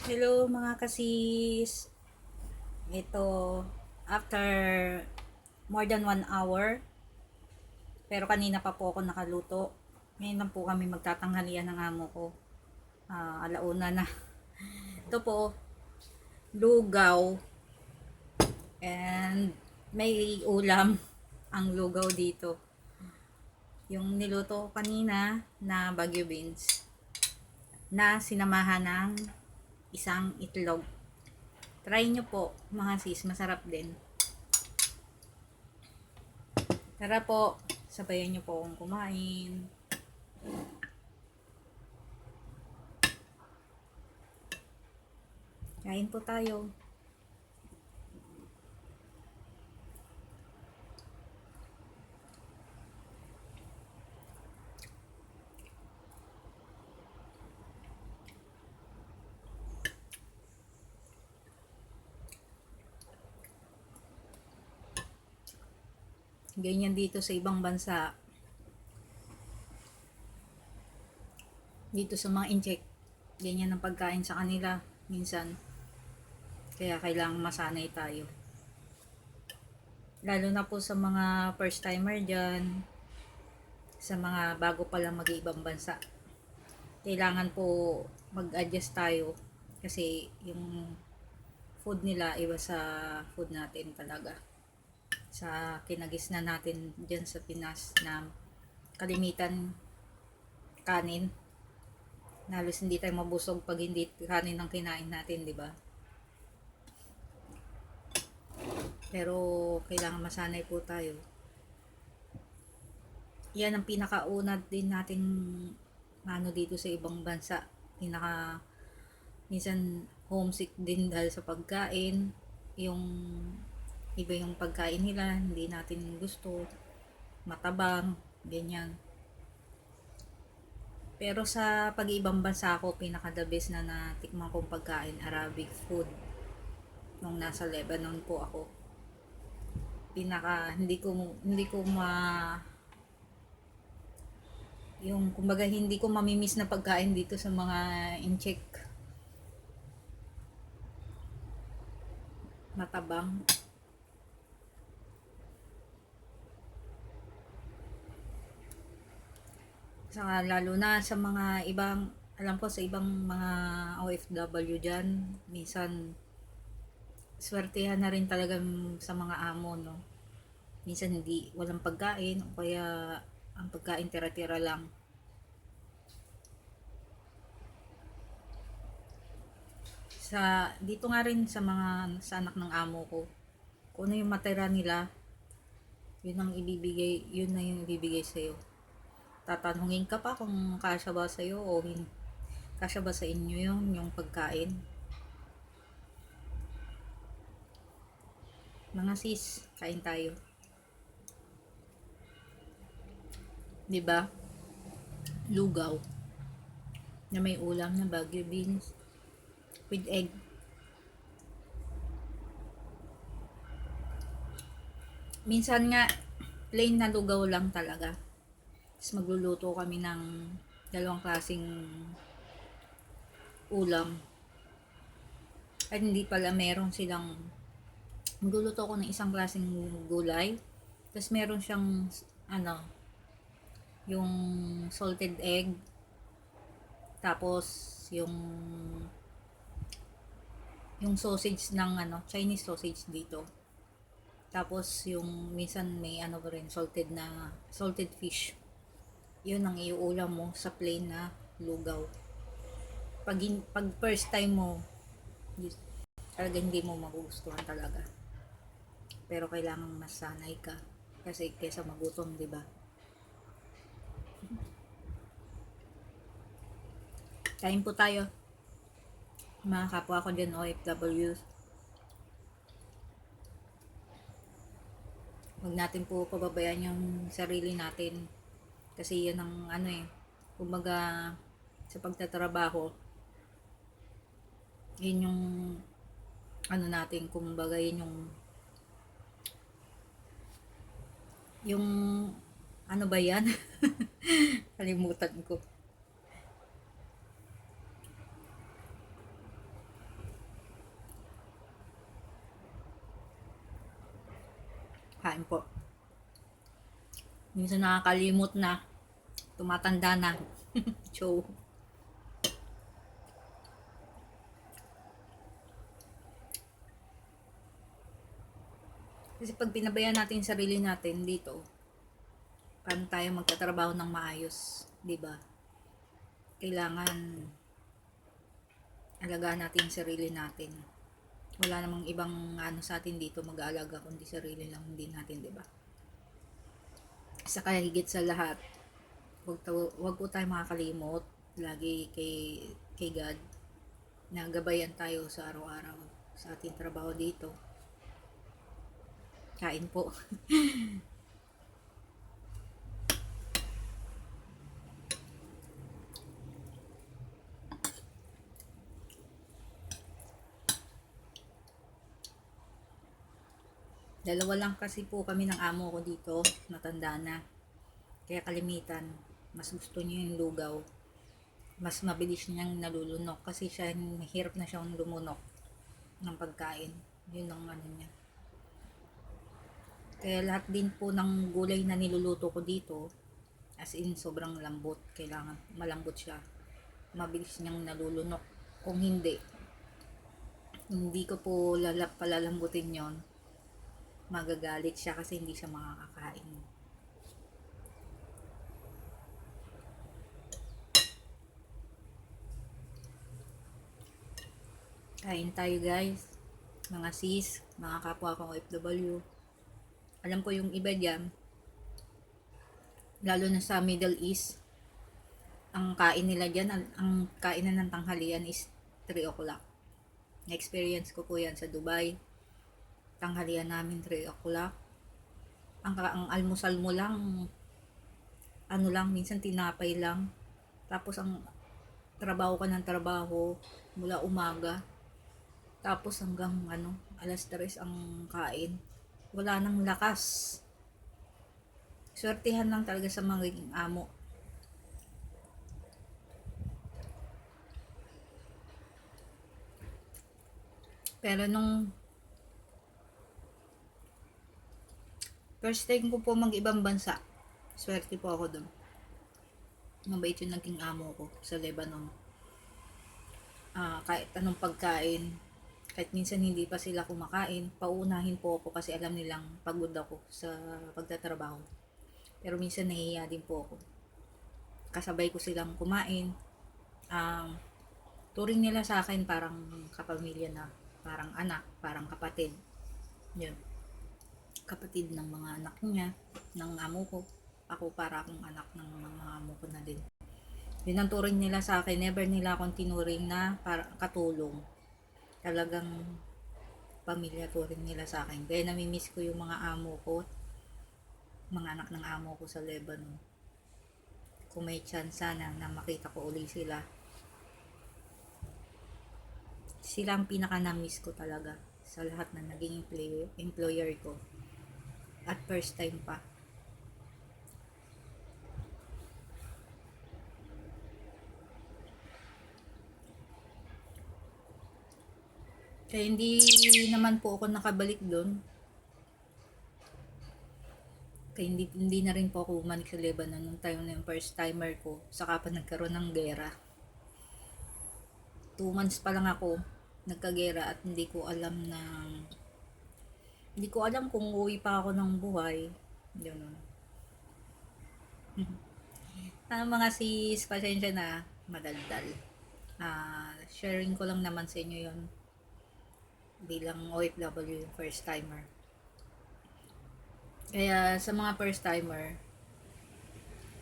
Hello mga kasis. Ito, after more than 1 hour, pero kanina pa po ako nakaluto. Ngayon lang po kami magtatanghalian ng amo ko. Alauna na. Ito po, lugaw and may ulam ang lugaw dito. Yung niluto ko kanina na Baguio beans na sinamahan ng isang itlog. Try nyo po mga sis, masarap din. Tara po, sabayan niyo po akong kumain. Kain po tayo. Ganyan dito sa ibang bansa. Dito sa mga incheck, ganyan ang pagkain sa kanila minsan. Kaya kailangan masanay tayo. Lalo na po sa mga first timer dyan, sa mga bago pa lang mag-ibang bansa. Kailangan po mag-adjust tayo kasi yung food nila iba sa food natin talaga. Sa kinagisnan natin dyan sa Pinas na kalimitan kanin. Halos hindi tayo mabusog pag hindi kanin ang kinain natin, di ba? Pero kailangan masanay po tayo. Yan ang pinakauna din nating ano dito sa ibang bansa. Minsan homesick din dahil sa pagkain. Yung iba yung pagkain nila, hindi natin gusto. Matabang, ganyan. Pero sa pag-ibang bansa ko, pinaka-the best na natikman kong pagkain, Arabic food. Nung nasa Lebanon po ako. Hindi ko yung kumbaga hindi ko mamimiss na pagkain dito sa mga incheck. Matabang. Saka lalo na sa mga ibang, alam ko sa ibang mga OFW dyan, minsan swertehan na rin talaga sa mga amo, no? Minsan hindi, walang pagkain, o kaya ang pagkain tira-tira lang. Dito nga rin sa anak ng amo ko, kung ano yung matira nila, yun na yung ibibigay sa'yo. Tatanungin ka pa kung kasya ba sa'yo o kasya ba sa inyo yung pagkain. Mga sis, kain tayo. 'Di ba? Lugaw na may ulam na Baguio beans with egg. Minsan nga plain na lugaw lang talaga. Tapos magluluto kami ng dalawang klaseng ulam. At hindi pala meron silang magluluto ko ng isang klaseng gulay. Tapos meron siyang ano, yung salted egg. Tapos yung sausage ng Chinese sausage dito. Tapos yung minsan may pa rin salted fish. Yun ang iuulam mo sa plain na lugaw. Pag first time mo, talaga hindi mo magugustuhan talaga. Pero kailangan masanay ka kasi kaysa magutom, 'di ba? Kain po tayo. Mga kapwa ko dyan OFW. Huwag natin po pababayaan yung sarili natin. Kasi yun ang kumbaga sa pagtatrabaho, yun yung natin, kumbaga yun yung ano ba yan? Kalimutan ko. Kain po. Minsan nakakalimot na. Tumatanda na. So, kasi pag pinabayaan natin yung sarili natin dito, paano tayo magtatrabaho ng maayos, 'di ba? Kailangan alagaan natin yung sarili natin. Wala namang ibang ano sa atin dito mag-aalaga kundi sarili lang din natin, 'di ba? Saka higit sa lahat, wag po tayo makakalimot lagi kay God na gabayan tayo sa araw-araw sa ating trabaho dito. Kain po. Dalawa lang kasi po kami ng amo ko dito, matanda na. Kaya kalimitan, mas gusto niya yung lugaw. Mas mabilis niyang nalulunok kasi siya mahirap na siyang lumunok ng pagkain. Yun ang ano niya. Kaya lahat din po ng gulay na niluluto ko dito, as in sobrang lambot. Kailangan malambot siya. Mabilis niyang nalulunok. Kung hindi ko po palalambutin yon, magagalit siya kasi hindi siya makakakain. Kain tayo guys, mga sis, mga kapwa kong OFW. Alam ko yung iba dyan, lalo na sa Middle East, ang kain nila dyan, ang kainan ng tanghalian is 3 o'clock. Na-experience ko po yan sa Dubai. Tanghalian namin 3 o'clock. Ang almusal mo lang, ano lang, minsan tinapay lang. Tapos ang trabaho ka ng trabaho mula umaga. Tapos hanggang alas 3 ang kain. Wala nang lakas. Swertihan lang talaga sa magiging amo. Pero nung first time ko po mag-ibang bansa, swerte po ako dun. Mabait yung naging amo ko sa Lebanon. Kahit anong pagkain, kahit minsan hindi pa sila kumakain, paunahin po ako kasi alam nilang pagod ako sa pagtatrabaho. Pero minsan nahihiya din po ako. Kasabay ko silang kumain. Turing nila sa akin parang kapamilya na, parang anak, parang kapatid. Yun. Kapatid ng mga anak niya, ng amo ko. Ako para akong anak ng mga amo ko na din. Yun ang turing nila sa akin. Never nila akong tinuring na para katulong. Talagang pamilya turing nila sa akin. Kaya namimiss ko yung mga amo ko, mga anak ng amo ko sa Lebanon. Kung may chance sana na makita ko uli sila. Sila ang pinaka na-miss ko talaga sa lahat na naging employer ko. At first time pa. Kaya hindi naman po ako nakabalik doon. Kaya hindi na rin po ako bumalik sa Lebanon nung time na yung first timer ko. Saka pa nagkaroon ng gera. 2 months pa lang ako nagkagera at hindi ko alam kung uwi pa ako ng buhay. Ganun. Mga sis, pasensya na, madaldal. Sharing ko lang naman sa inyo yon bilang OFW first timer. Kaya sa mga first timer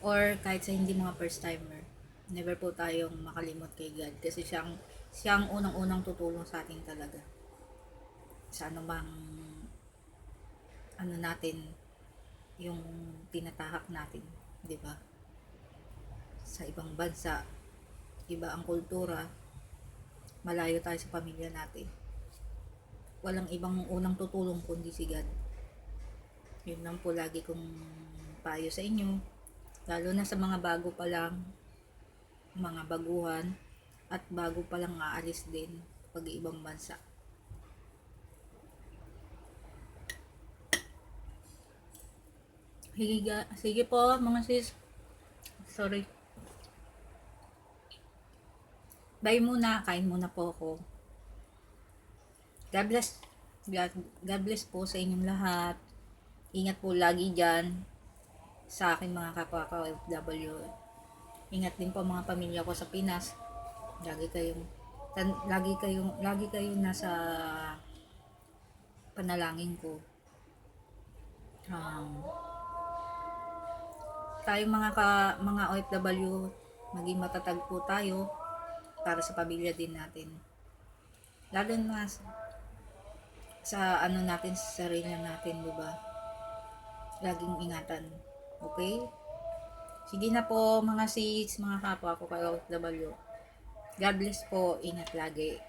or kahit sa hindi mga first timer, never po tayong makalimot kay God kasi siya ang unang-unang tutulong sa atin talaga. Sa anumang natin yung tinatahak natin, 'di ba? Sa ibang bansa, iba ang kultura, malayo tayo sa pamilya natin. Walang ibang unang tutulong kundi si God. Yun lang po lagi kong payo sa inyo, lalo na sa mga bago pa lang, mga baguhan, at bago pa lang aalis din pag ibang bansa. Sige po, mga sis. Sorry. Bye muna. Kain muna po ako. God bless. God bless po sa inyong lahat. Ingat po lagi dyan sa aking mga kapwa ka OFW. Ingat din po mga pamilya ko sa Pinas. Lagi kayong nasa panalangin ko. Um, Tayong mga OFW, maging matatag po tayo para sa pamilya din natin. Lalo na sa ano natin, sa sarili natin, di ba? Laging ingatan. Okay? Sige na po mga sis, mga kapwa ko kay OFW. God bless po. Ingat lagi.